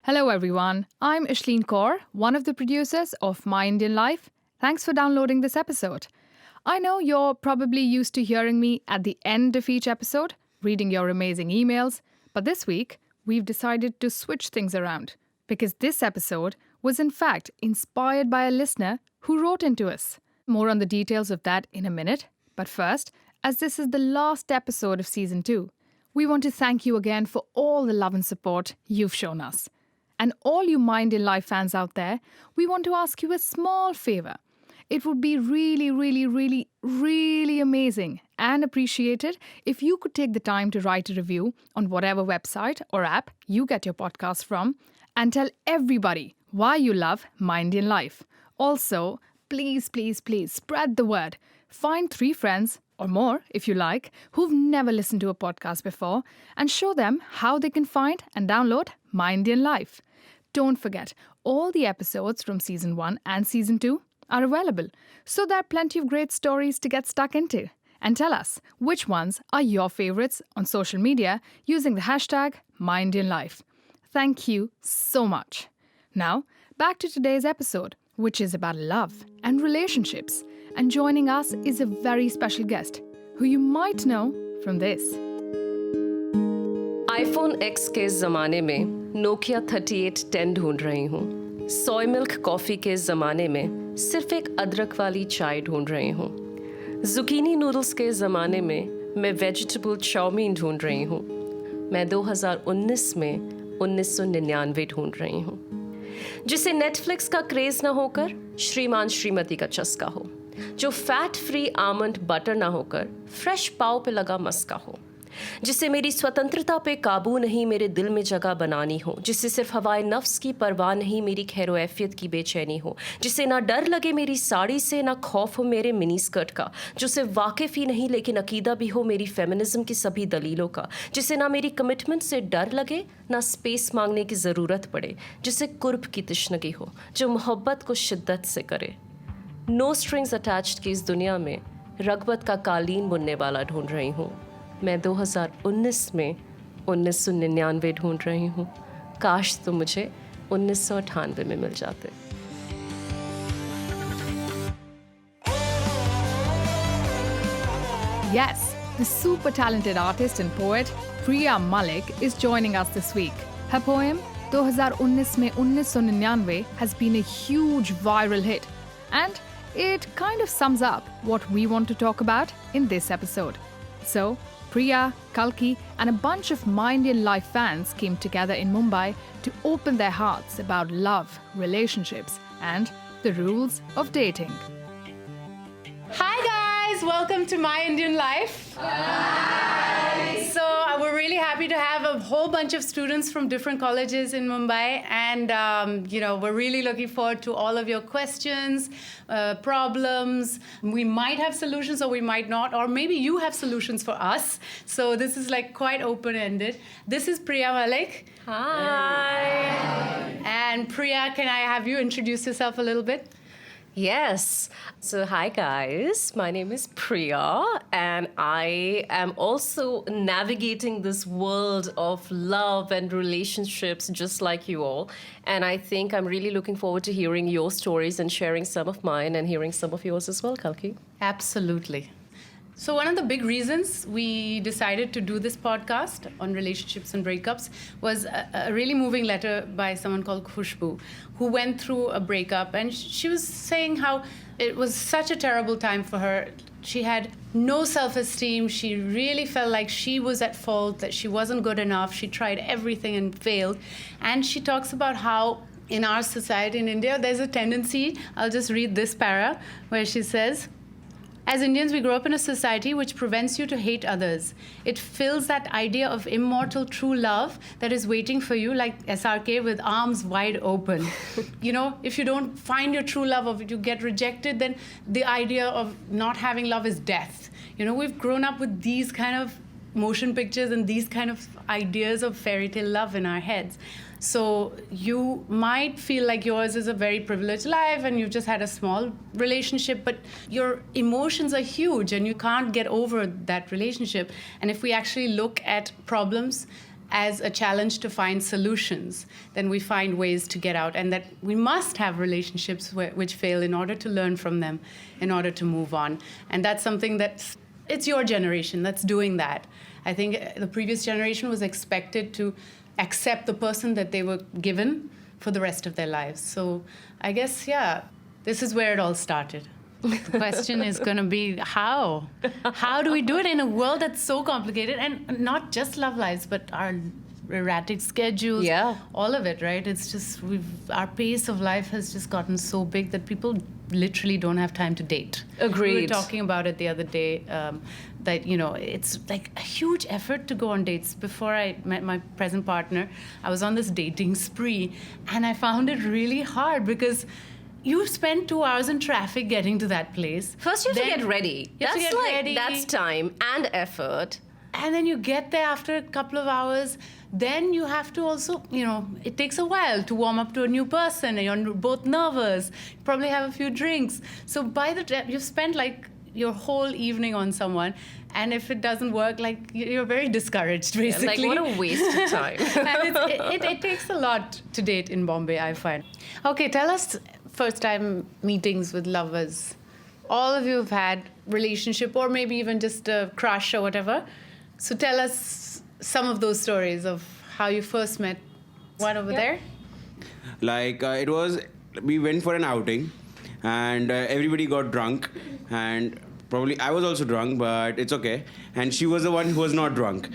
Hello everyone, I'm Ashleen Kaur, one of the producers of My Indian Life. Thanks for downloading this episode. I know you're probably used to hearing me at the end of each episode, reading your amazing emails, but this week we've decided to switch things around because this episode was in fact inspired by a listener who wrote into us. More on the details of that in a minute, but first, as this is the last episode of Season 2, we want to thank you again for all the love and support you've shown us. And all you Mind in Life fans out there, we want to ask you a small favor. It would be really amazing and appreciated if you could take the time to write a review on whatever website or app you get your podcast from and tell everybody why you love My Indian Life. Also, please spread the word. Find 3 friends or more, if you like, who've never listened to a podcast before and show them how they can find and download My Indian Life. Don't forget, all the episodes from Season 1 and Season 2 are available, so there are plenty of great stories to get stuck into. And tell us which ones are your favorites on social media using the hashtag MyIndianLife. Thank you so much. Now, back to today's episode, which is about love and relationships. And joining us is a very special guest, who you might know from this. iPhone X के ज़माने में Nokia 3810 ढूंढ रही हूँ. सोय milk coffee के ज़माने में सिर्फ एक अदरक वाली चाय ढूंढ रही हूँ. जुकीनी नूडल्स के ज़माने में मैं वेजिटेबल चाउमीन ढूंढ रही हूँ. मैं 2019 में 1999 ढूंढ रही हूँ. जिसे नेटफ्लिक्स का क्रेज़ ना होकर श्रीमान श्रीमती का चस्का हो. जो फैट फ्री आमंड बटर ना होकर फ्रेश पाव पे लगा मस्का हो. जिसे मेरी स्वतंत्रता पे काबू नहीं मेरे दिल में जगह बनानी हो. जिसे सिर्फ हवाए नफ्स की परवाह नहीं मेरी खैरोएफियत की बेचैनी हो. जिसे ना डर लगे मेरी साड़ी से ना खौफ हो मेरे मिनी स्कर्ट का. जो सिर्फ वाकिफ ही नहीं लेकिन अकीदा भी हो मेरी फेमिनिज्म की सभी दलीलों का. जिसे ना मेरी कमिटमेंट से डर लगे ना स्पेस मांगने की ज़रूरत पड़े. जिसे कुर्ब की तशनगी हो. जो मोहब्बत को शिद्दत से करे. नो स्ट्रिंग्स अटैच्ड की इस दुनिया में रगबत का कालीन बुनने वाला ढूंढ रही हूँ. मैं 2019 में 1999 ढूंढ रही हूँ. काश तो मुझे 1998 में मिल जाते. Yes, the super talented artist and poet Priya Malik is joining us this week. Her poem 2019 में 1999 has been a huge viral hit, and it kind of sums up what we want to talk about in this episode. So, Priya, Kalki, and a bunch of My Indian Life fans came together in Mumbai to open their hearts about love, relationships, and the rules of dating. Hi guys, welcome to My Indian Life. Hi. So we're really happy to have a whole bunch of students from different colleges in Mumbai, and we're really looking forward to all of your questions, problems. We might have solutions or we might not, or maybe you have solutions for us. So this is like quite open-ended. This is Priya Malik. Hi. And Priya, can I have you introduce yourself a little bit? Yes. So, hi guys. My name is Priya, and I am also navigating this world of love and relationships just like you all. And I think I'm really looking forward to hearing your stories and sharing some of mine and hearing some of yours as well, Kalki. Absolutely. So one of the big reasons we decided to do this podcast on relationships and breakups was a really moving letter by someone called Khushbu, who went through a breakup. And she was saying how it was such a terrible time for her. She had no self-esteem. She really felt like she was at fault, that she wasn't good enough. She tried everything and failed. And she talks about how in our society in India, there's a tendency, I'll just read this para, where she says, as Indians, we grow up in a society which prevents you to hate others. It fills that idea of immortal true love that is waiting for you, like SRK, with arms wide open. If you don't find your true love or you get rejected, then the idea of not having love is death. We've grown up with these kind of motion pictures and these kind of ideas of fairy tale love in our heads. So you might feel like yours is a very privileged life and you've just had a small relationship, but your emotions are huge and you can't get over that relationship. And if we actually look at problems as a challenge to find solutions than we find ways to get out, and that we must have relationships which fail in order to learn from them, in order to move on. And that's something it's your generation that's doing that. I think the previous generation was expected to accept the person that they were given for the rest of their lives. So I guess, yeah, this is where it all started. The question is going to be how? How do we do it in a world that's so complicated, and not just love lives, but our erratic schedules, all of it, right? It's just our pace of life has just gotten so big that people literally don't have time to date. Agreed. We were talking about it the other day, that, it's like a huge effort to go on dates. Before I met my present partner, I was on this dating spree, and I found it really hard because you spend 2 hours in traffic getting to that place. First, you have to get ready. That's time and effort. And then you get there after a couple of hours. Then you have to also, it takes a while to warm up to a new person, and you're both nervous. You probably have a few drinks. So by the time you've spent like your whole evening on someone, and if it doesn't work, like you're very discouraged, basically. Like, what a waste of time. And it takes a lot to date in Bombay, I find. Okay, tell us first time meetings with lovers. All of you have had relationship, or maybe even just a crush or whatever. So tell us some of those stories of how you first met. One over there. Like we went for an outing, and everybody got drunk, and probably I was also drunk, but it's okay. And she was the one who was not drunk.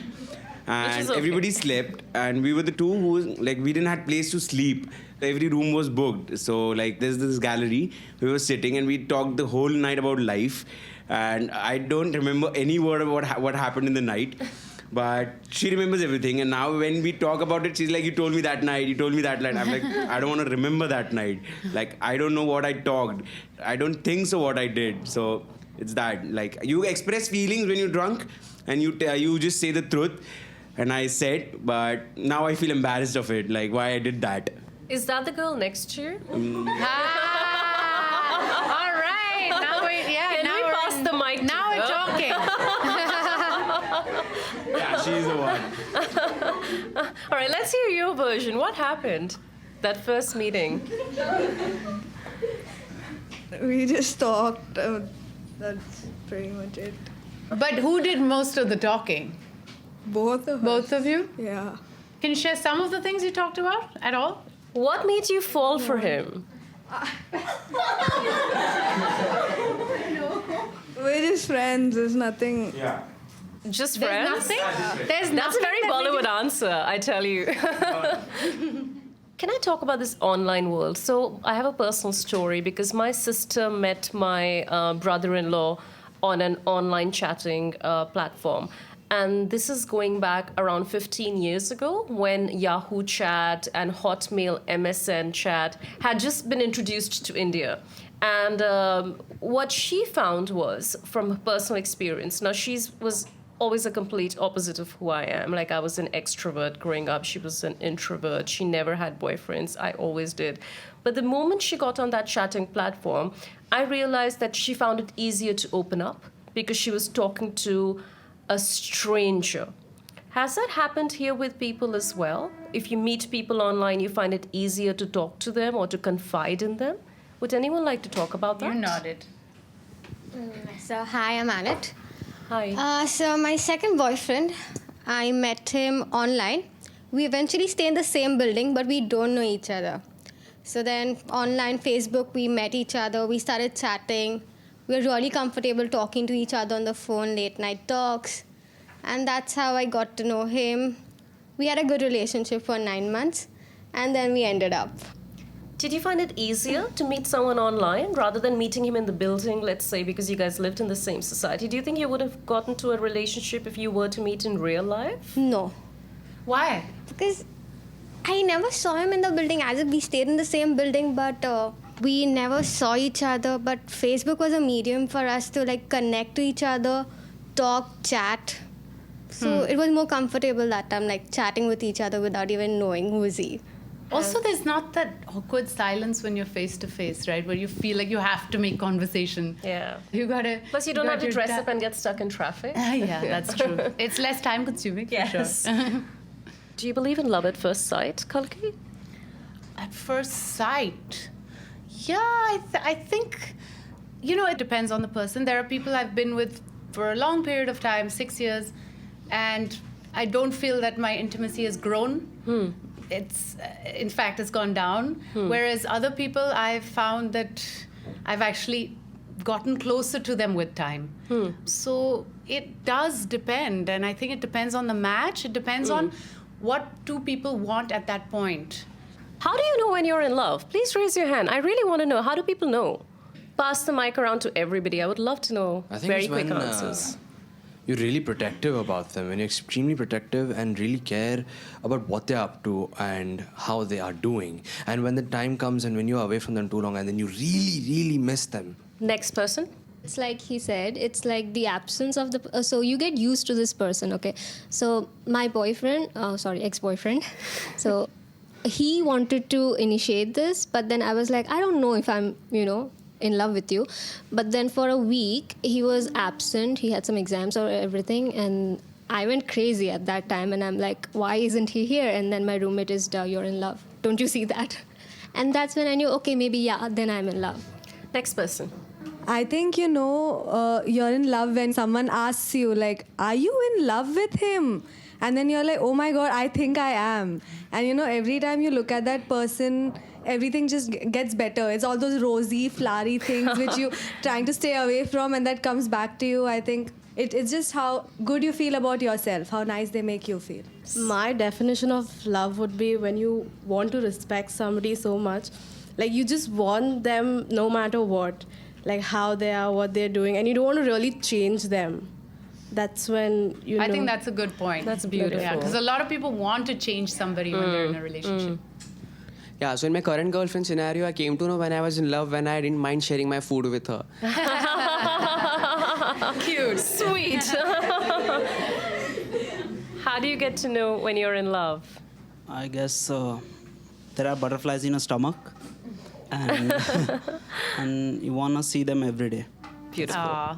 And okay. Everybody slept, and we were the two who, like, we didn't have place to sleep. Every room was booked. So, like, there's this gallery. We were sitting, and we talked the whole night about life. And I don't remember any word about what happened in the night. But she remembers everything. And now when we talk about it, she's like, you told me that night, you told me that night. I'm like, I don't want to remember that night. Like, I don't know what I talked. I don't think so what I did. So it's that. Like, you express feelings when you're drunk, and you just say the truth. And I said, but now I feel embarrassed of it, like why I did that. Is that the girl next to you? All right. Now Can we pass the mic now to we're her? talking. Yeah, she's the one. All right, let's hear your version. What happened that first meeting? We just talked. That's pretty much it. But who did most of the talking? Both of us. Both of you? Yeah. Can you share some of the things you talked about at all? What made you fall for him? We're just friends. There's nothing. Yeah. Just There's friends? nothing? There's That's a nothing very that we Bollywood did- answer, I tell you. Can I talk about this online world? So I have a personal story because my sister met my brother-in-law on an online chatting platform. And this is going back around 15 years ago when Yahoo Chat and Hotmail MSN Chat had just been introduced to India. And what she found was, from personal experience, now she was always a complete opposite of who I am. Like, I was an extrovert growing up. She was an introvert. She never had boyfriends. I always did. But the moment she got on that chatting platform, I realized that she found it easier to open up because she was talking to a stranger. Has that happened here with people as well? If you meet people online, you find it easier to talk to them or to confide in them? Would anyone like to talk about that? You nodded. So, hi, I'm Anit. Hi. So, my second boyfriend, I met him online. We eventually stay in the same building, but we don't know each other. So then, online, Facebook, we met each other. We started chatting. We were really comfortable talking to each other on the phone, late night talks. And that's how I got to know him. We had a good relationship for 9 months, and then we ended up. Did you find it easier to meet someone online rather than meeting him in the building, let's say, because you guys lived in the same society? Do you think you would have gotten to a relationship if you were to meet in real life? No. Why? Because I never saw him in the building, as if we stayed in the same building, but we never saw each other. But Facebook was a medium for us to like connect to each other, talk, chat. So it was more comfortable that time, like chatting with each other without even knowing who is he. Also, there's not that awkward silence when you're face to face, right? Where you feel like you have to make conversation. Yeah. You gotta. Plus, you don't have to dress up and get stuck in traffic. Yeah, that's true. It's less time consuming, for Yes. sure. Do you believe in love at first sight, Kalki? At first sight, yeah, I think, it depends on the person. There are people I've been with for a long period of time, 6 years, and I don't feel that my intimacy has grown. It's, in fact, it's gone down. Whereas other people, I've found that I've actually gotten closer to them with time. So it does depend, and I think it depends on the match. It depends on what two people want at that point. How do you know when you're in love? Please raise your hand. I really want to know. How do people know? Pass the mic around to everybody. I would love to know I think very it's quick when, answers. You're really protective about them, when you're extremely protective and really care about what they're up to and how they are doing. And when the time comes and when you're away from them too long and then you really, really miss them. Next person. It's like he said, it's like the absence of the... so you get used to this person, okay? So my boyfriend, ex-boyfriend, so he wanted to initiate this, but then I was like, I don't know if I'm, in love with you. But then for a week, he was absent. He had some exams or everything, and I went crazy at that time, and I'm like, why isn't he here? And then my roommate is, you're in love. Don't you see that? And that's when I knew, okay, maybe, then I'm in love. Next person. I think, you're in love when someone asks you, like, are you in love with him? And then you're like, oh my God, I think I am. And, every time you look at that person, everything just gets better. It's all those rosy, flowery things which you trying to stay away from, and that comes back to you. I think it's just how good you feel about yourself, how nice they make you feel. My definition of love would be when you want to respect somebody so much. Like, you just want them no matter what. Like, how they are, what they're doing. And you don't want to really change them. That's when you know. I think that's a good point. That's beautiful. Yeah, because a lot of people want to change somebody when they're in a relationship. Yeah, so in my current girlfriend scenario, I came to know when I was in love, when I didn't mind sharing my food with her. Cute. Sweet. How do you get to know when you're in love? I guess there are butterflies in your stomach, and and you want to see them every day. Beautiful.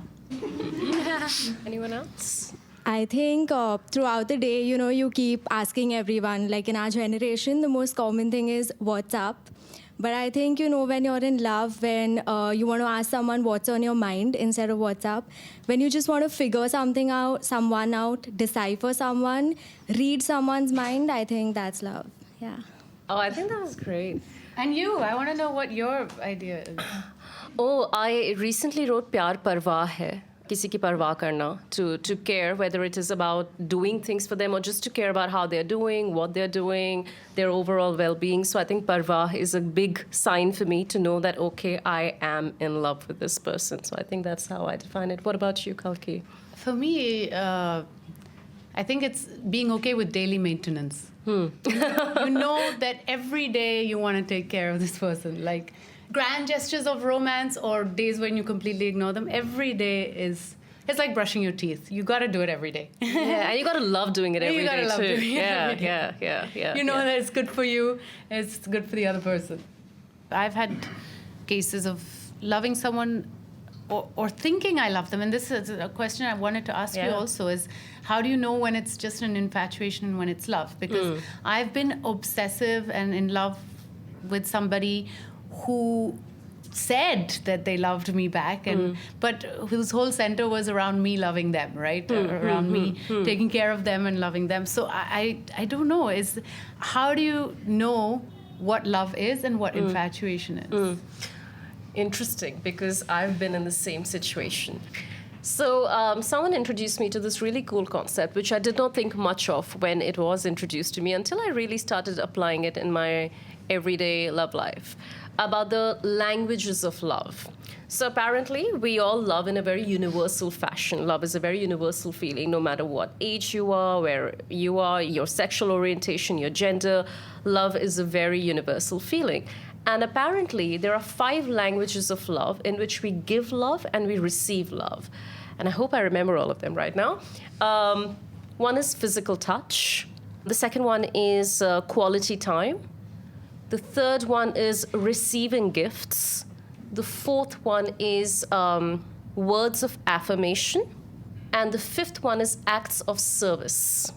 Anyone else? I think throughout the day, you keep asking everyone. Like in our generation, the most common thing is what's up. But I think, when you're in love, when you want to ask someone what's on your mind instead of what's up, when you just want to figure someone out, decipher someone, read someone's mind, I think that's love. Yeah. Oh, I think that was great. And you, I want to know what your idea is. Oh, I recently wrote Pyar Parwah Hai. Kisi ki parwah karna, to care, whether it is about doing things for them or just to care about how they're doing, what they're doing, their overall well-being. So I think parwah is a big sign for me to know that, okay, I am in love with this person. So I think that's how I define it. What about you, Kalki? For me, I think it's being okay with daily maintenance. You know that every day you want to take care of this person. Like, grand gestures of romance or days when you completely ignore them, every day it's like brushing your teeth. You got to do it every day. Yeah, and you got to love doing it every you day gotta love too. doing it every day. Yeah. You know that it's good for you, it's good for the other person. I've had cases of loving someone or thinking I love them, and this is a question I wanted to ask you also, is how do you know when it's just an infatuation and when it's love? Because I've been obsessive and in love with somebody who said that they loved me back, but whose whole center was around me loving them, right? Around me taking care of them and loving them. So I don't know. How do you know what love is and what infatuation is? Interesting, because I've been in the same situation. So someone introduced me to this really cool concept, which I did not think much of when it was introduced to me until I really started applying it in my everyday love life, about the languages of love. So apparently, we all love in a very universal fashion. Love is a very universal feeling, no matter what age you are, where you are, your sexual orientation, your gender. Love is a very universal feeling. And apparently, there are 5 languages of love in which we give love and we receive love. And I hope I remember all of them right now. One is physical touch. The second one is quality time. The third one is receiving gifts. The fourth one is words of affirmation. And the fifth one is acts of service.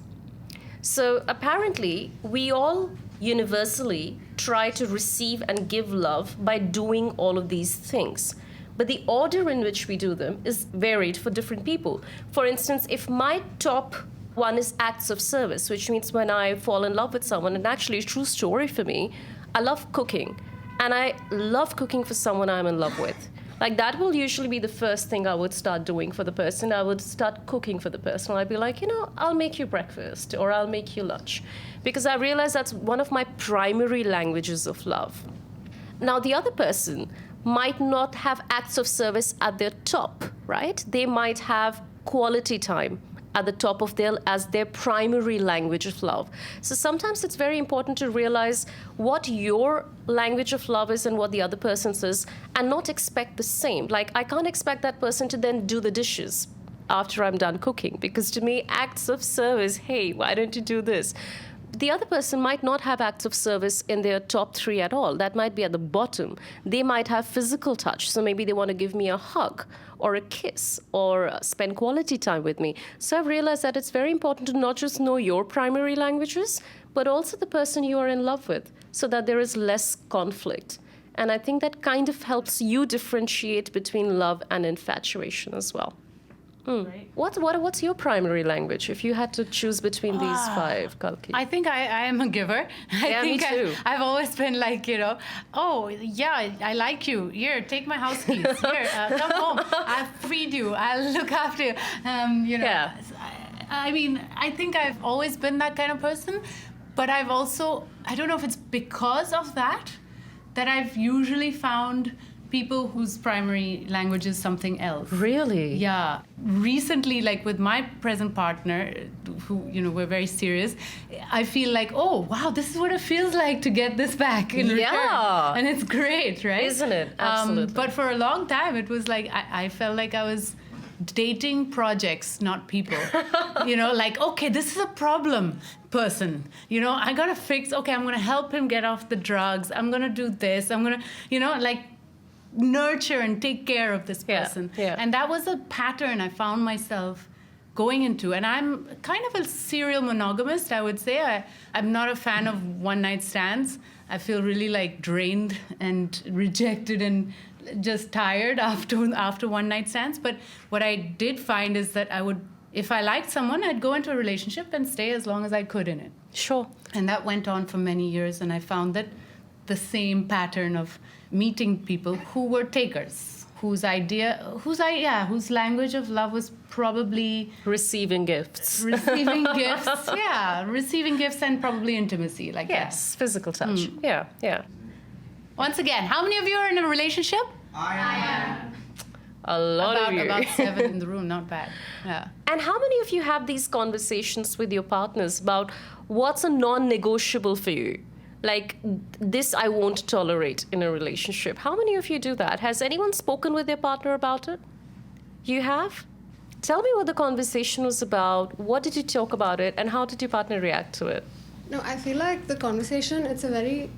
So apparently, we all universally try to receive and give love by doing all of these things. But the order in which we do them is varied for different people. For instance, if my top one is acts of service, which means when I fall in love with someone, and actually a true story for me, I love cooking. And I love cooking for someone I'm in love with. Like, that will usually be the first thing I would start doing for the person. I would start cooking for the person. I'd be like, I'll make you breakfast or I'll make you lunch. Because I realize that's one of my primary languages of love. Now, the other person might not have acts of service at their top, right? They might have quality time at the top of as their primary language of love. So sometimes it's very important to realize what your language of love is and what the other person's is, and not expect the same. Like, I can't expect that person to then do the dishes after I'm done cooking, because to me, acts of service, hey, why don't you do this? The other person might not have acts of service in their top 3 at all. That might be at the bottom. They might have physical touch. So maybe they want to give me a hug or a kiss or spend quality time with me. So I've realized that it's very important to not just know your primary languages, but also the person you are in love with, so that there is less conflict. And I think that kind of helps you differentiate between love and infatuation as well. Right. What's your primary language if you had to choose between these 5, Kalki? I think I am a giver. I think me too. I've always been like, oh, yeah, I like you. Here, take my house keys. Here, come home. I've freed you. I'll look after you. Yeah. I mean, I think I've always been that kind of person. But I've also, I don't know if it's because of that I've usually found people whose primary language is something else. Really? Yeah. Recently, like with my present partner, who, we're very serious, I feel like, oh, wow, this is what it feels like to get this back in return. And it's great, right? Isn't it? Absolutely. But for a long time, it was like, I felt like I was dating projects, not people. Like, okay, this is a problem person. I gotta fix, okay, I'm gonna help him get off the drugs. I'm gonna do this. I'm gonna, like, nurture and take care of this person. Yeah. And that was a pattern I found myself going into. And I'm kind of a serial monogamist, I would say. I'm not a fan of one-night stands. I feel really like drained and rejected and just tired after one-night stands. But what I did find is that if I liked someone, I'd go into a relationship and stay as long as I could in it. Sure. And that went on for many years, and I found that the same pattern of meeting people who were takers, whose language of love was probably receiving gifts. Receiving gifts and probably intimacy, like yes, physical touch. Yeah. Once again, how many of you are in a relationship? I am. A lot of you. About 7 in the room, not bad. Yeah. And how many of you have these conversations with your partners about what's a non-negotiable for you? Like, this I won't tolerate in a relationship. How many of you do that? Has anyone spoken with their partner about it? You have? Tell me what the conversation was about. What did you talk about it? And how did your partner react to it? No, I feel like the conversation, it's a very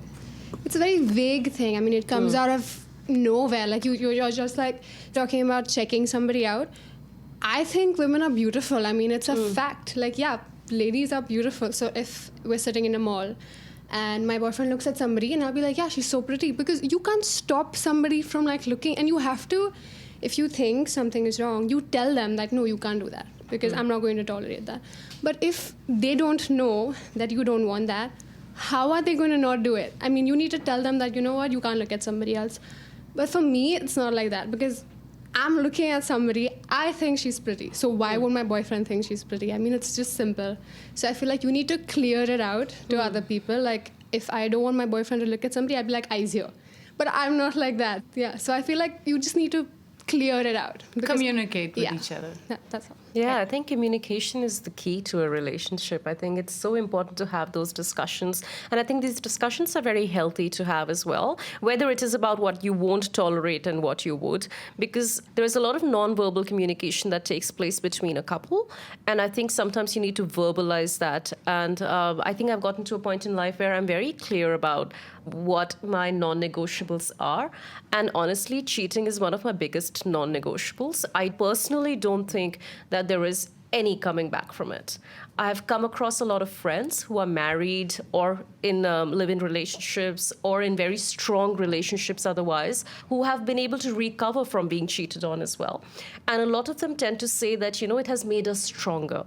vague thing. I mean, it comes out of nowhere. Like, you're just like talking about checking somebody out. I think women are beautiful. I mean, it's a fact. Like, yeah, ladies are beautiful. So if we're sitting in a mall and my boyfriend looks at somebody and I'll be like, yeah, she's so pretty, because you can't stop somebody from like looking, and you have to, if you think something is wrong, you tell them that, no, you can't do that, because I'm not going to tolerate that. But if they don't know that you don't want that, how are they going to not do it? I mean, you need to tell them that, you know what, you can't look at somebody else. But for me, it's not like that, because I'm looking at somebody, I think she's pretty. So why would my boyfriend think she's pretty? I mean, it's just simple. So I feel like you need to clear it out to other people. Like, if I don't want my boyfriend to look at somebody, I'd be like, eyes here. But I'm not like that. Yeah. So I feel like you just need to clear it out. Communicate with each other. Yeah, that's all. Yeah, I think communication is the key to a relationship. I think it's so important to have those discussions. And I think these discussions are very healthy to have as well, whether it is about what you won't tolerate and what you would, because there's a lot of non-verbal communication that takes place between a couple. And I think sometimes you need to verbalize that. And I think I've gotten to a point in life where I'm very clear about what my non-negotiables are. And honestly, cheating is one of my biggest non-negotiables. I personally don't think that there is any coming back from it. I've come across a lot of friends who are married or in live-in relationships or in very strong relationships otherwise, who have been able to recover from being cheated on as well. And a lot of them tend to say that, it has made us stronger.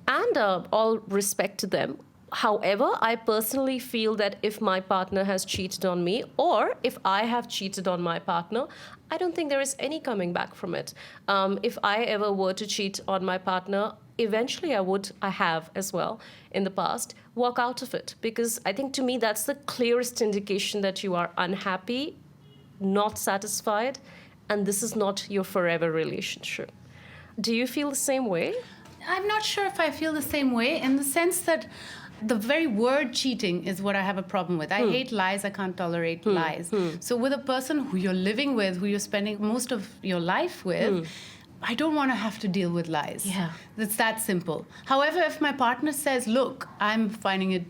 And all respect to them. However, I personally feel that if my partner has cheated on me or if I have cheated on my partner, I don't think there is any coming back from it. If I ever were to cheat on my partner, eventually I have as well in the past, walk out of it. Because I think to me that's the clearest indication that you are unhappy, not satisfied, and this is not your forever relationship. Do you feel the same way? I'm not sure if I feel the same way, in the sense that the very word cheating is what I have a problem with. I hate lies. I can't tolerate lies. So with a person who you're living with, who you're spending most of your life with, I don't want to have to deal with lies. Yeah. It's that simple. However, if my partner says, look, I'm finding it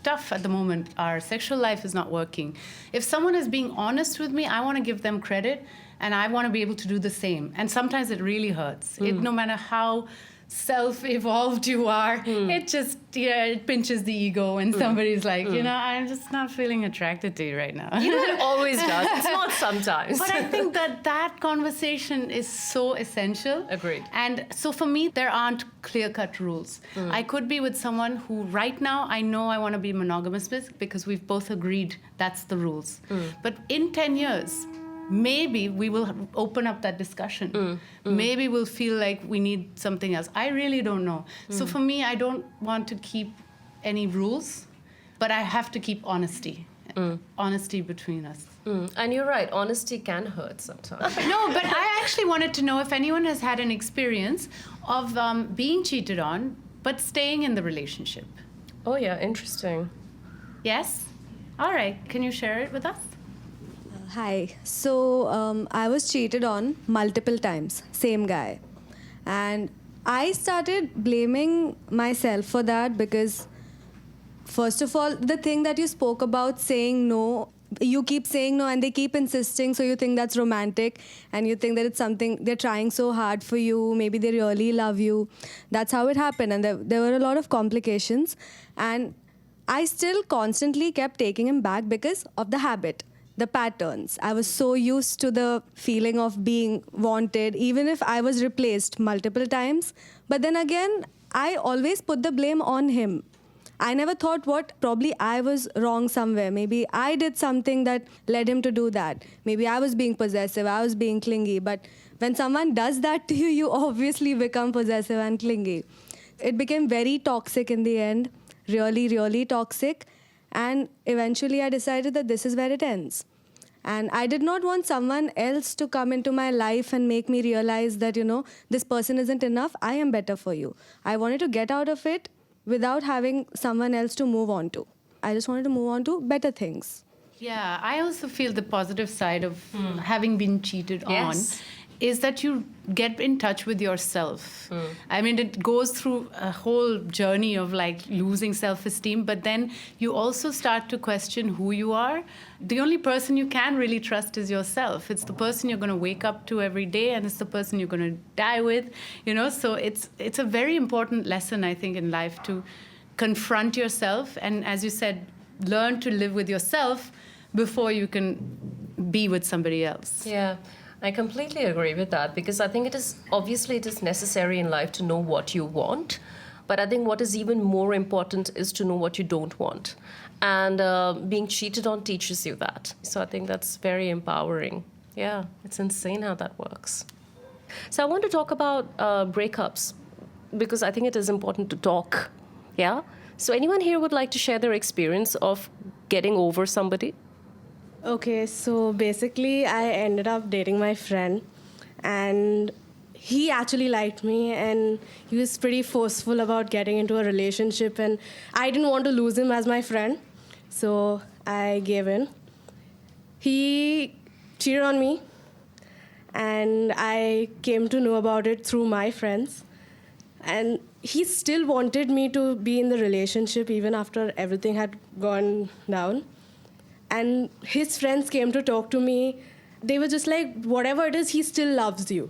tough at the moment, our sexual life is not working. If someone is being honest with me, I want to give them credit, and I want to be able to do the same. And sometimes it really hurts. No matter how self-evolved you are, it just, it pinches the ego when somebody's like, I'm just not feeling attracted to you right now. It always does. It's not sometimes. But I think that conversation is so essential. Agreed. And so for me, there aren't clear-cut rules. I could be with someone who right now I know I want to be monogamous with, because we've both agreed that's the rules. But in 10 years, maybe we will open up that discussion. Maybe we'll feel like we need something else. I really don't know. So for me, I don't want to keep any rules, but I have to keep honesty. Honesty between us. And you're right, honesty can hurt sometimes. No, but I actually wanted to know if anyone has had an experience of being cheated on, but staying in the relationship. Oh yeah, interesting. Yes? All right, can you share it with us? Hi. So I was cheated on multiple times, same guy. And I started blaming myself for that because, first of all, the thing that you spoke about, saying no, you keep saying no and they keep insisting, so you think that's romantic and you think that it's something they're trying so hard for you, maybe they really love you. That's how it happened, and there were a lot of complications. And I still constantly kept taking him back because of the habit. The patterns. I was so used to the feeling of being wanted, even if I was replaced multiple times. But then again, I always put the blame on him. I never thought probably I was wrong somewhere. Maybe I did something that led him to do that. Maybe I was being possessive, I was being clingy. But when someone does that to you, you obviously become possessive and clingy. It became very toxic in the end, really, really toxic. And eventually I decided that this is where it ends. And I did not want someone else to come into my life and make me realize that, this person isn't enough. I am better for you. I wanted to get out of it without having someone else to move on to. I just wanted to move on to better things. Yeah, I also feel the positive side of having been cheated on is that you get in touch with yourself. I mean, it goes through a whole journey of like losing self-esteem, but then you also start to question who you are. The only person you can really trust is yourself. It's the person you're going to wake up to every day, and it's the person you're going to die with, So it's a very important lesson, I think, in life to confront yourself. And as you said, learn to live with yourself before you can be with somebody else. Yeah. I completely agree with that, because I think it is necessary in life to know what you want, but I think what is even more important is to know what you don't want. And being cheated on teaches you that. So I think that's very empowering. Yeah, it's insane how that works. So I want to talk about breakups, because I think it is important to talk. Yeah? So anyone here would like to share their experience of getting over somebody? Okay, so basically I ended up dating my friend, and he actually liked me, and he was pretty forceful about getting into a relationship, and I didn't want to lose him as my friend, so I gave in. He cheated on me, and I came to know about it through my friends, and he still wanted me to be in the relationship even after everything had gone down. And his friends came to talk to me. They were just like, whatever it is, he still loves you.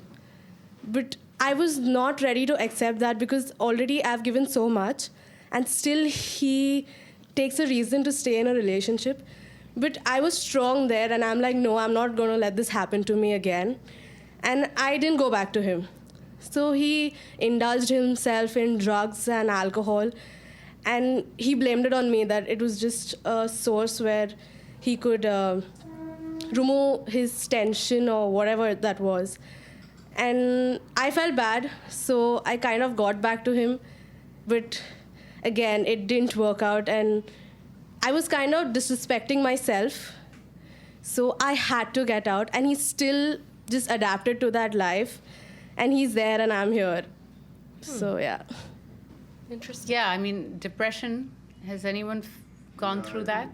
But I was not ready to accept that because already I've given so much, and still he takes a reason to stay in a relationship. But I was strong there, and I'm like, no, I'm not going to let this happen to me again. And I didn't go back to him. So he indulged himself in drugs and alcohol, and he blamed it on me that it was just a source where he could remove his tension or whatever that was. And I felt bad, so I kind of got back to him. But again, it didn't work out, and I was kind of disrespecting myself. So I had to get out, and he still just adapted to that life. And he's there, and I'm here. So, yeah. Interesting. Yeah, I mean, depression. Has anyone gone through that?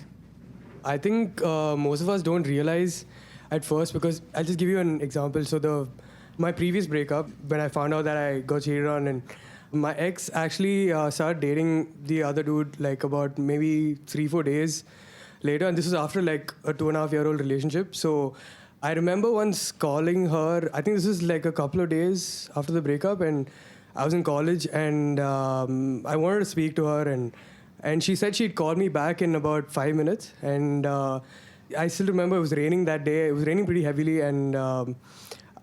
I think most of us don't realize at first, because I'll just give you an example. So my previous breakup, when I found out that I got cheated on, and my ex actually started dating the other dude like about maybe 3-4 days later, and this was after like a 2.5-year-old relationship. So I remember once calling her, I think this was like a couple of days after the breakup, and I was in college, and I wanted to speak to her, and she said she'd call me back in about 5 minutes. And I still remember it was raining that day. It was raining pretty heavily, and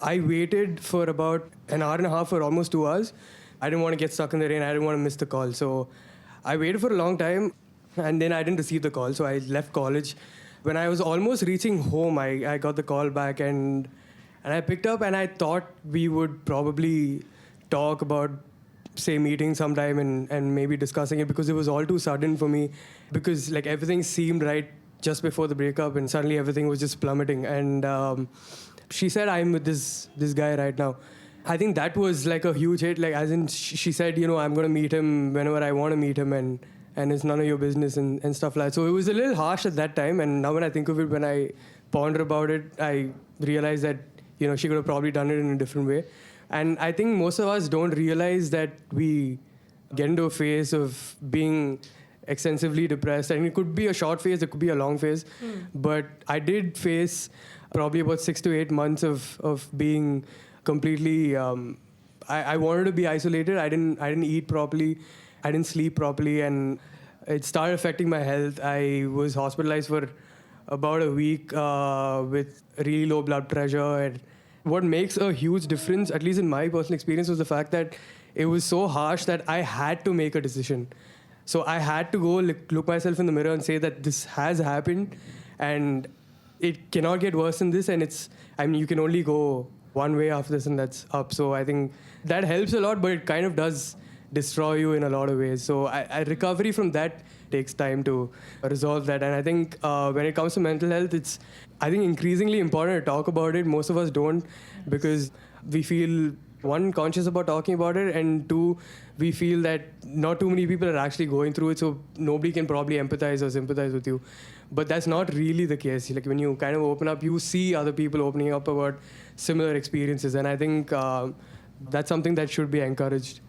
I waited for about an hour and a half or almost 2 hours. I didn't want to get stuck in the rain. I didn't want to miss the call. So I waited for a long time, and then I didn't receive the call. So I left college. When I was almost reaching home, I got the call back, and I picked up, and I thought we would probably talk about, say, meeting sometime and maybe discussing it, because it was all too sudden for me, because like everything seemed right just before the breakup, and suddenly everything was just plummeting. And she said, I'm with this guy right now. I think that was like a huge hit. Like, as in, she said, I'm going to meet him whenever I want to meet him, and it's none of your business and stuff like that. So it was a little harsh at that time. And now when I think of it, when I ponder about it, I realize that, she could have probably done it in a different way. And I think most of us don't realize that we get into a phase of being extensively depressed. And it could be a short phase, it could be a long phase. But I did face probably about 6 to 8 months of being completely... I wanted to be isolated. I didn't eat properly. I didn't sleep properly. And it started affecting my health. I was hospitalized for about a week with really low blood pressure. And what makes a huge difference, at least in my personal experience, was the fact that it was so harsh that I had to make a decision. So I had to go look myself in the mirror and say that this has happened, and it cannot get worse than this. And you can only go one way after this, and that's up. So I think that helps a lot, but it kind of does destroy you in a lot of ways. So recovery from that takes time to resolve that. And I think when it comes to mental health, it's, I think, increasingly important to talk about it. Most of us don't, because we feel, one, conscious about talking about it, and two, we feel that not too many people are actually going through it, so nobody can probably empathize or sympathize with you. But that's not really the case. Like, when you kind of open up, you see other people opening up about similar experiences, and I think that's something that should be encouraged.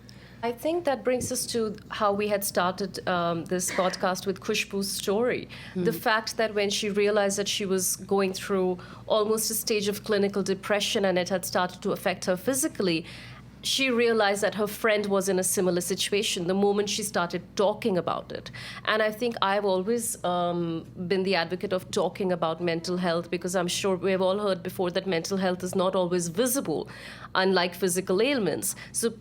I think that brings us to how we had started this podcast with Khushbu's story. The fact that when she realized that she was going through almost a stage of clinical depression and it had started to affect her physically, she realized that her friend was in a similar situation the moment she started talking about it. And I think I've always been the advocate of talking about mental health, because I'm sure we've all heard before that mental health is not always visible, unlike physical ailments. So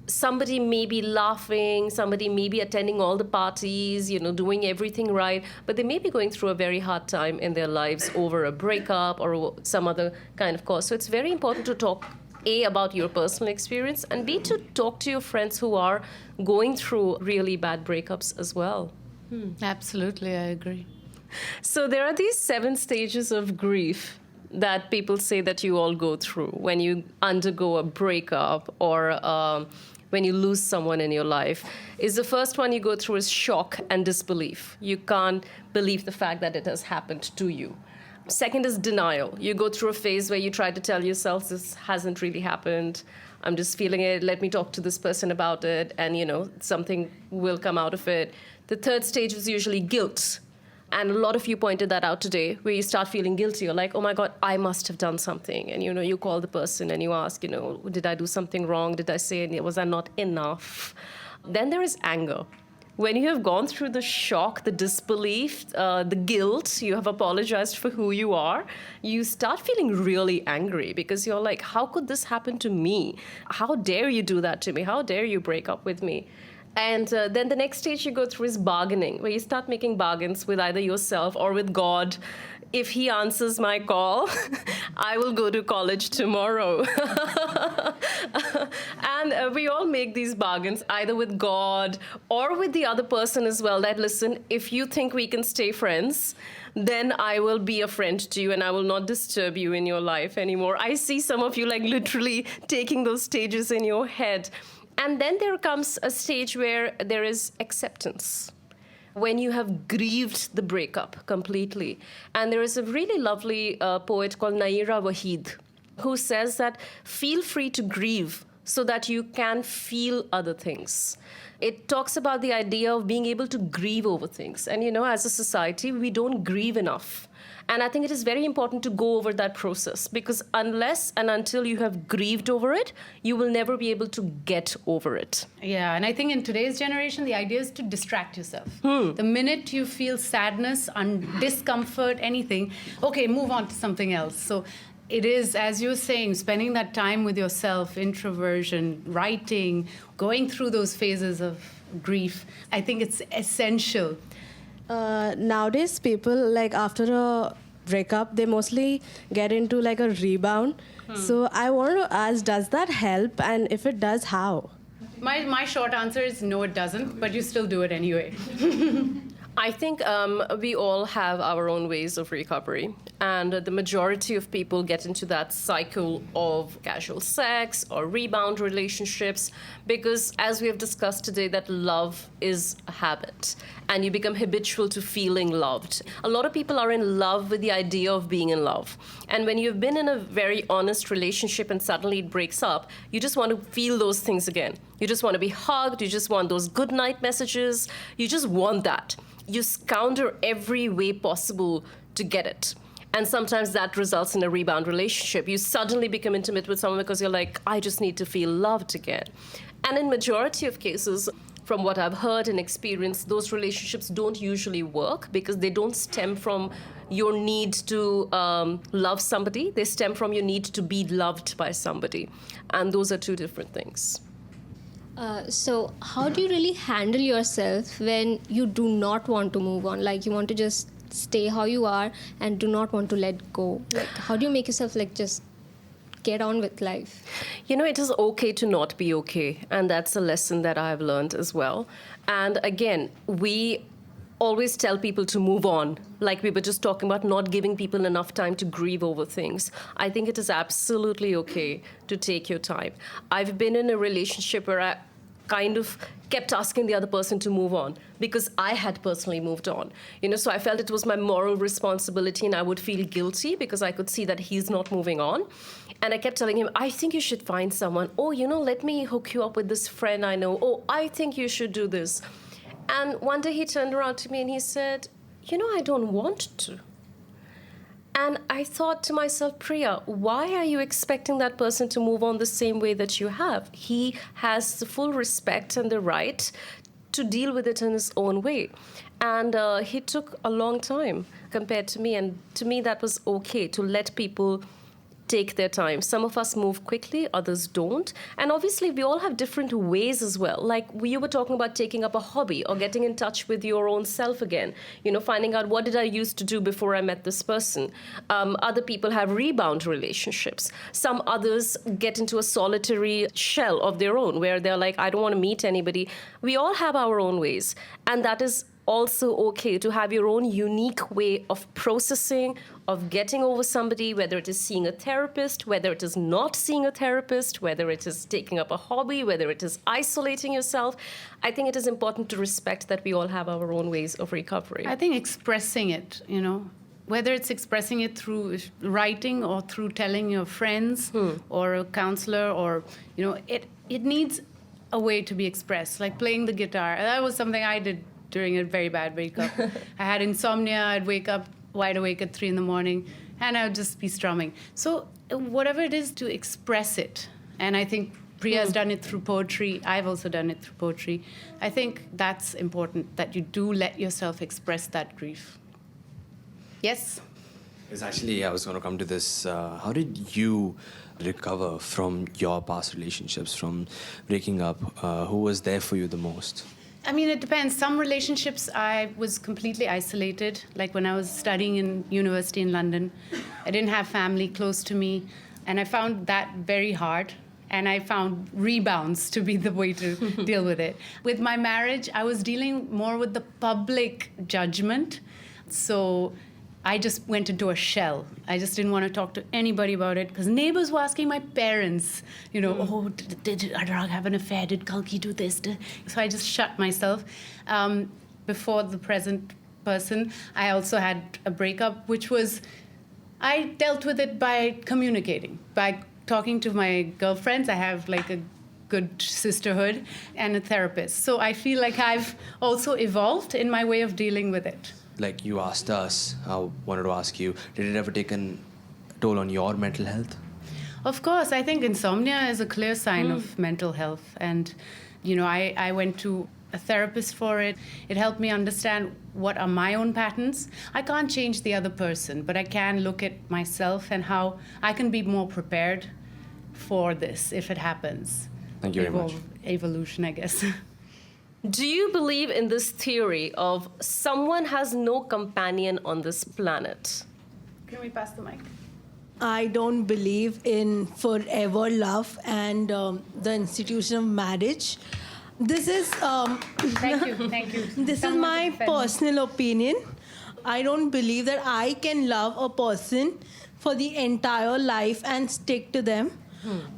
somebody may be laughing, somebody may be attending all the parties, doing everything right, but they may be going through a very hard time in their lives over a breakup or some other kind of cause. So it's very important to talk, A, about your personal experience, and B, to talk to your friends who are going through really bad breakups as well. Absolutely, I agree. So there are these 7 stages of grief that people say that you all go through when you undergo a breakup or when you lose someone in your life. Is the first one you go through is shock and disbelief. You can't believe the fact that it has happened to you. Second is denial. You go through a phase where you try to tell yourself, this hasn't really happened. I'm just feeling it. Let me talk to this person about it. And, something will come out of it. The third stage is usually guilt. And a lot of you pointed that out today, where you start feeling guilty. You're like, oh my God, I must have done something. And, you call the person and you ask, did I do something wrong? Did I say anything? Was I not enough? Then there is anger. When you have gone through the shock, the disbelief, the guilt, you have apologized for who you are, you start feeling really angry because you're like, how could this happen to me? How dare you do that to me? How dare you break up with me? And then the next stage you go through is bargaining, where you start making bargains with either yourself or with God. If he answers my call, I will go to college tomorrow. And we all make these bargains, either with God or with the other person as well, that, listen, if you think we can stay friends, then I will be a friend to you and I will not disturb you in your life anymore. I see some of you like literally taking those stages in your head. And then there comes a stage where there is acceptance, when you have grieved the breakup completely. And there is a really lovely poet called Naira Waheed, who says that feel free to grieve so that you can feel other things. It talks about the idea of being able to grieve over things. And, as a society, we don't grieve enough. And I think it is very important to go over that process, because unless and until you have grieved over it, you will never be able to get over it. Yeah, and I think in today's generation, the idea is to distract yourself. The minute you feel sadness, discomfort, anything, okay, move on to something else. So it is, as you were saying, spending that time with yourself, introversion, writing, going through those phases of grief. I think it's essential. Nowadays, people, like after a breakup, they mostly get into like a rebound. So I want to ask, does that help? And if it does, how? My short answer is no, it doesn't, but you still do it anyway. I think we all have our own ways of recovery, and the majority of people get into that cycle of casual sex or rebound relationships because, as we have discussed today, that love is a habit, and you become habitual to feeling loved. A lot of people are in love with the idea of being in love, and when you've been in a very honest relationship and suddenly it breaks up, you just want to feel those things again. You just want to be hugged, you just want those good night messages, you just want that. You scour every way possible to get it. And sometimes that results in a rebound relationship. You suddenly become intimate with someone because you're like, I just need to feel loved again. And in majority of cases, from what I've heard and experienced, those relationships don't usually work because they don't stem from your need to love somebody. They stem from your need to be loved by somebody. And those are two different things. So how do you really handle yourself when you do not want to move on? Like you want to just stay how you are and do not want to let go. Like how do you make yourself like just get on with life? It is okay to not be okay. And that's a lesson that I've learned as well. And again, we always tell people to move on, like we were just talking about, not giving people enough time to grieve over things. I think it is absolutely okay to take your time. I've been in a relationship where I kind of kept asking the other person to move on because I had personally moved on. So I felt it was my moral responsibility and I would feel guilty because I could see that he's not moving on. And I kept telling him, I think you should find someone. Oh, let me hook you up with this friend I know. Oh, I think you should do this. And one day he turned around to me and he said, I don't want to. And I thought to myself, Priya, why are you expecting that person to move on the same way that you have? He has the full respect and the right to deal with it in his own way. And he took a long time compared to me. And to me, that was okay to let people take their time. Some of us move quickly, others don't. And obviously, we all have different ways as well. Like you were talking about taking up a hobby or getting in touch with your own self again. Finding out what did I used to do before I met this person. Other people have rebound relationships. Some others get into a solitary shell of their own where they're like, I don't want to meet anybody. We all have our own ways. And that is also okay to have your own unique way of processing, of getting over somebody, whether it is seeing a therapist, whether it is not seeing a therapist, whether it is taking up a hobby, whether it is isolating yourself. I think it is important to respect that we all have our own ways of recovery. I think expressing it, whether it's expressing it through writing or through telling your friends or a counselor or, it needs a way to be expressed, like playing the guitar. That was something I did during a very bad breakup. I had insomnia. I'd wake up wide awake at 3 in the morning, and I would just be strumming. So whatever it is, to express it. And I think Priya's done it through poetry. I've also done it through poetry. I think that's important, that you do let yourself express that grief. Yes? It's actually, I was going to come to this. How did you recover from your past relationships, from breaking up? Who was there for you the most? I mean, it depends. Some relationships I was completely isolated. Like when I was studying in university in London, I didn't have family close to me. And I found that very hard. And I found rebounds to be the way to deal with it. With my marriage, I was dealing more with the public judgment. So I just went into a shell. I just didn't want to talk to anybody about it because neighbors were asking my parents, oh, did Anurag have an affair? Did Kalki do this? So I just shut myself. Before the present person, I also had a breakup, which was, I dealt with it by communicating, by talking to my girlfriends. I have like a good sisterhood and a therapist. So I feel like I've also evolved in my way of dealing with it. Like you asked us, I wanted to ask you, did it ever take a toll on your mental health? Of course, I think insomnia is a clear sign of mental health. And, I went to a therapist for it. It helped me understand what are my own patterns. I can't change the other person, but I can look at myself and how I can be more prepared for this if it happens. Thank you very much. Evolution, I guess. Do you believe in this theory of someone has no companion on this planet? Can we pass the mic? I don't believe in forever love and the institution of marriage. This is Thank you. This is my personal opinion. I don't believe that I can love a person for the entire life and stick to them.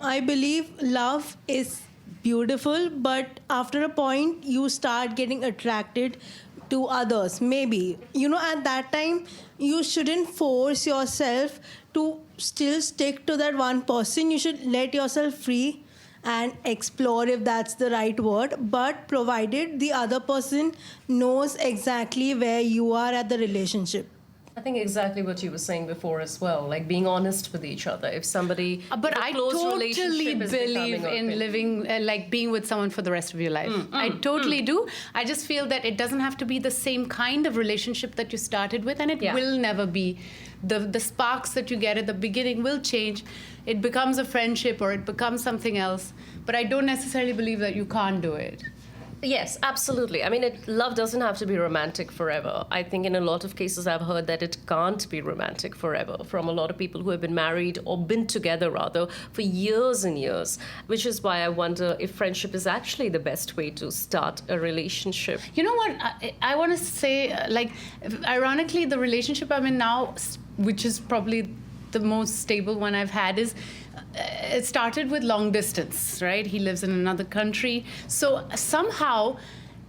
I believe love is beautiful, but after a point you start getting attracted to others. Maybe at that time you shouldn't force yourself to still stick to that one person. You should let yourself free and explore, if that's the right word, but provided the other person knows exactly where you are at the relationship. I think exactly what you were saying before as well, like being honest with each other. If somebody, but I close totally relationship is believe becoming in open. living, like being with someone for the rest of your life. I totally do. I just feel that it doesn't have to be the same kind of relationship that you started with, and it will never be. The sparks that you get at the beginning will change. It becomes a friendship or it becomes something else. But I don't necessarily believe that you can't do it. Yes, absolutely. I mean, love doesn't have to be romantic forever. I think in a lot of cases I've heard that it can't be romantic forever from a lot of people who have been married or been together, rather, for years and years, which is why I wonder if friendship is actually the best way to start a relationship. You know what? I want to say, ironically, the relationship I'm in now, which is probably the most stable one I've had, is it started with long distance, right? He lives in another country. So somehow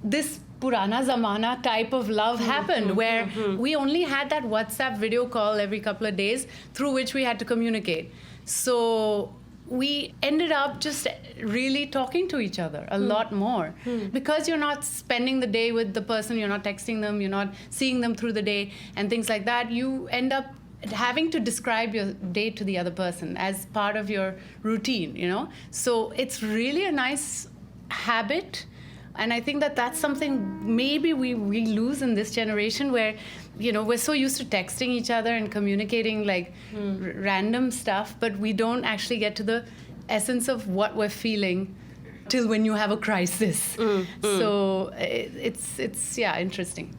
this Purana Zamana type of love happened where we only had that WhatsApp video call every couple of days through which we had to communicate. So we ended up just really talking to each other a lot more because you're not spending the day with the person, you're not texting them, you're not seeing them through the day and things like that. You end up having to describe your day to the other person as part of your routine, So it's really a nice habit. And I think that that's something maybe we lose in this generation where, we're so used to texting each other and communicating random stuff, but we don't actually get to the essence of what we're feeling till when you have a crisis. So it's interesting.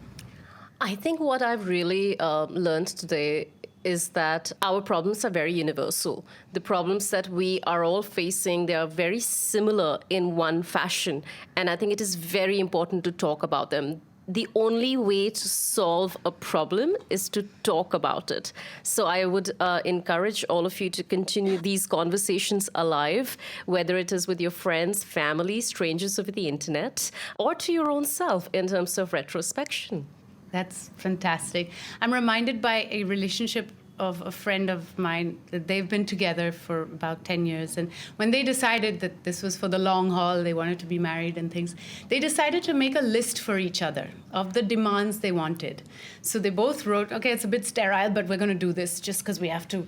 I think what I've really learned today is that our problems are very universal. The problems that we are all facing, they are very similar in one fashion. And I think it is very important to talk about them. The only way to solve a problem is to talk about it. So I would encourage all of you to continue these conversations alive, whether it is with your friends, family, strangers over the internet, or to your own self in terms of retrospection. That's fantastic. I'm reminded by a relationship of a friend of mine. They've been together for about 10 years. And when they decided that this was for the long haul, they wanted to be married and things, they decided to make a list for each other of the demands they wanted. So they both wrote, okay, it's a bit sterile, but we're going to do this just because we have to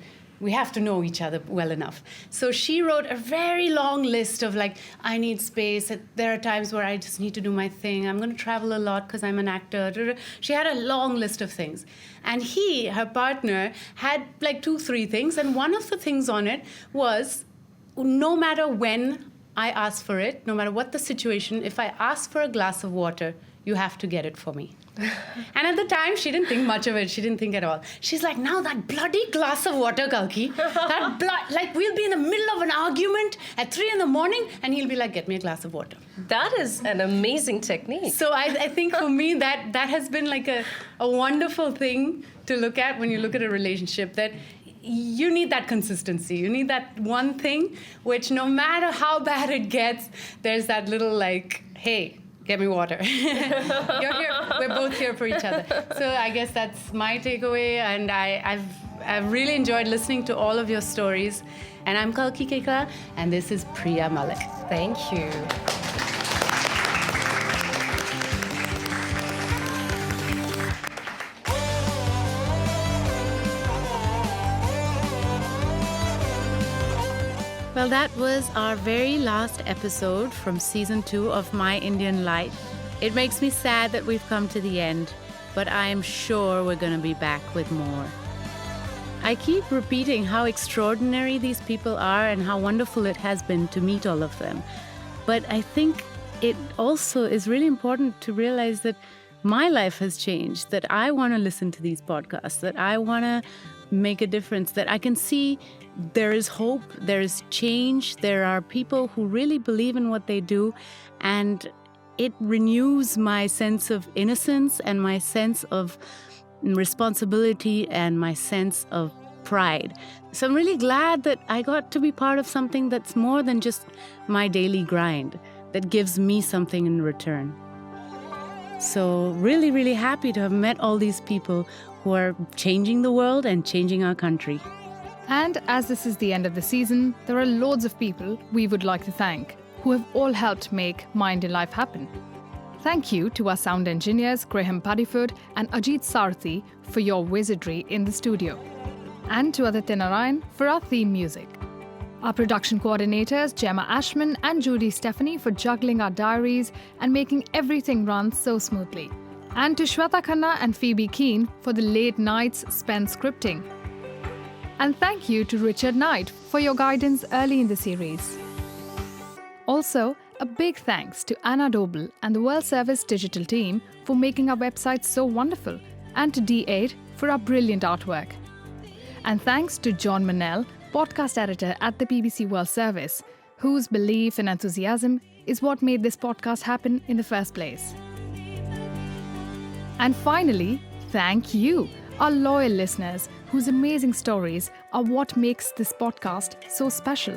know each other well enough. So she wrote a very long list of like, I need space. There are times where I just need to do my thing. I'm going to travel a lot because I'm an actor. She had a long list of things. And he, her partner, had like 2-3 things. And one of the things on it was, no matter when I ask for it, no matter what the situation, if I ask for a glass of water, you have to get it for me. And at the time, she didn't think much of it. She didn't think at all. She's like, now that bloody glass of water, Kalki, like we'll be in the middle of an argument at 3 a.m, and he'll be like, get me a glass of water. That is an amazing technique. So I think for me, that has been like a wonderful thing to look at when you look at a relationship, that you need that consistency. You need that one thing, which no matter how bad it gets, there's that little like, hey, get me water. You're here. We're both here for each other. So I guess that's my takeaway. And I've really enjoyed listening to all of your stories. And I'm Kalki Kekla, and this is Priya Malik. Thank you. Well, that was our very last episode from season 2 of My Indian Life. It makes me sad that we've come to the end, but I am sure we're going to be back with more. I keep repeating how extraordinary these people are and how wonderful it has been to meet all of them. But I think it also is really important to realize that my life has changed, that I want to listen to these podcasts, that I want to make a difference, that I can see there is hope, there is change, there are people who really believe in what they do, and it renews my sense of innocence and my sense of responsibility and my sense of pride. So I'm really glad that I got to be part of something that's more than just my daily grind, that gives me something in return. So really, really happy to have met all these people who are changing the world and changing our country. And as this is the end of the season, there are loads of people we would like to thank who have all helped make My Indian Life happen. Thank you to our sound engineers Graham Paddiford and Ajit Sarthi for your wizardry in the studio. And to Aditya Narayan for our theme music. Our production coordinators Gemma Ashman and Judy Stephanie for juggling our diaries and making everything run so smoothly. And to Shweta Khanna and Phoebe Keane for the late nights spent scripting. And thank you to Richard Knight for your guidance early in the series. Also, a big thanks to Anna Dobel and the World Service Digital team for making our website so wonderful, and to D8 for our brilliant artwork. And thanks to John Manell, podcast editor at the BBC World Service, whose belief and enthusiasm is what made this podcast happen in the first place. And finally, thank you, our loyal listeners, whose amazing stories are what makes this podcast so special.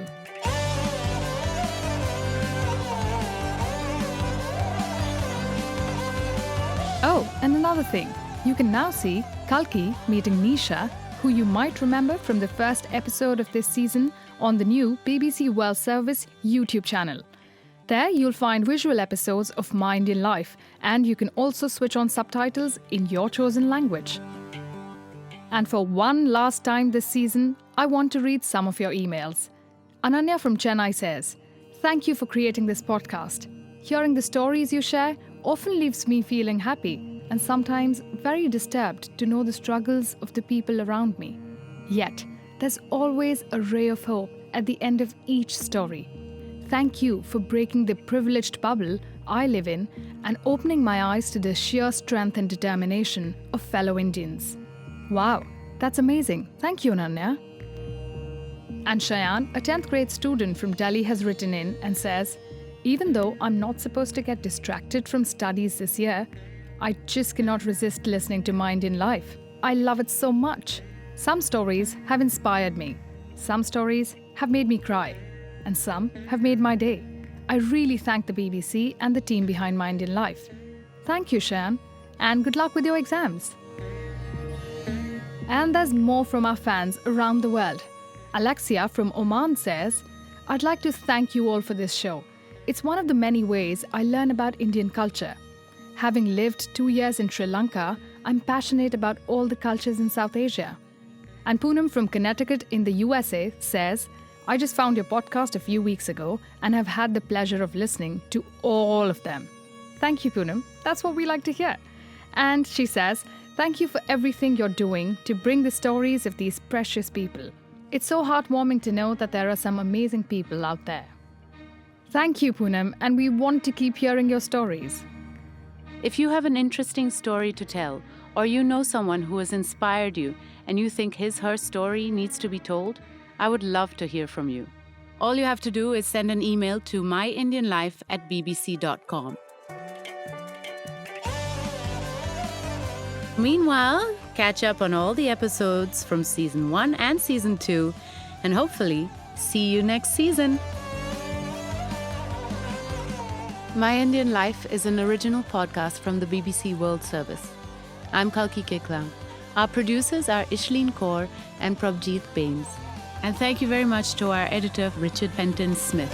Oh, and another thing, you can now see Kalki meeting Nisha, who you might remember from the first episode of this season, on the new BBC World Service YouTube channel. There you'll find visual episodes of My Indian Life, and you can also switch on subtitles in your chosen language. And for one last time this season, I want to read some of your emails. Ananya from Chennai says, "Thank you for creating this podcast. Hearing the stories you share often leaves me feeling happy and sometimes very disturbed to know the struggles of the people around me. Yet, there's always a ray of hope at the end of each story. Thank you for breaking the privileged bubble I live in and opening my eyes to the sheer strength and determination of fellow Indians." Wow, that's amazing. Thank you, Ananya. And Shayan, a 10th grade student from Delhi, has written in and says, "Even though I'm not supposed to get distracted from studies this year, I just cannot resist listening to My Indian Life. I love it so much. Some stories have inspired me. Some stories have made me cry. And some have made my day. I really thank the BBC and the team behind My Indian Life. Thank you, Shayan, and good luck with your exams." And there's more from our fans around the world. Alexia from Oman says, I'd like to thank you all for this show. It's one of the many ways I learn about Indian culture. Having lived 2 years in Sri Lanka, I'm passionate about all the cultures in South Asia. And Poonam from Connecticut in the USA says, I just found your podcast a few weeks ago and have had the pleasure of listening to all of them. Thank you, Poonam. That's what we like to hear. And she says, thank you for everything you're doing to bring the stories of these precious people. It's so heartwarming to know that there are some amazing people out there. Thank you, Poonam, and we want to keep hearing your stories. If you have an interesting story to tell, or you know someone who has inspired you and you think her story needs to be told, I would love to hear from you. All you have to do is send an email to myindianlife@bbc.com. Meanwhile, catch up on all the episodes from Season 1 and Season 2, and hopefully see you next season. My Indian Life is an original podcast from the BBC World Service. I'm Kalki Kekla. Our producers are Ishleen Kaur and Prabjeet Bains. And thank you very much to our editor, Richard Fenton Smith.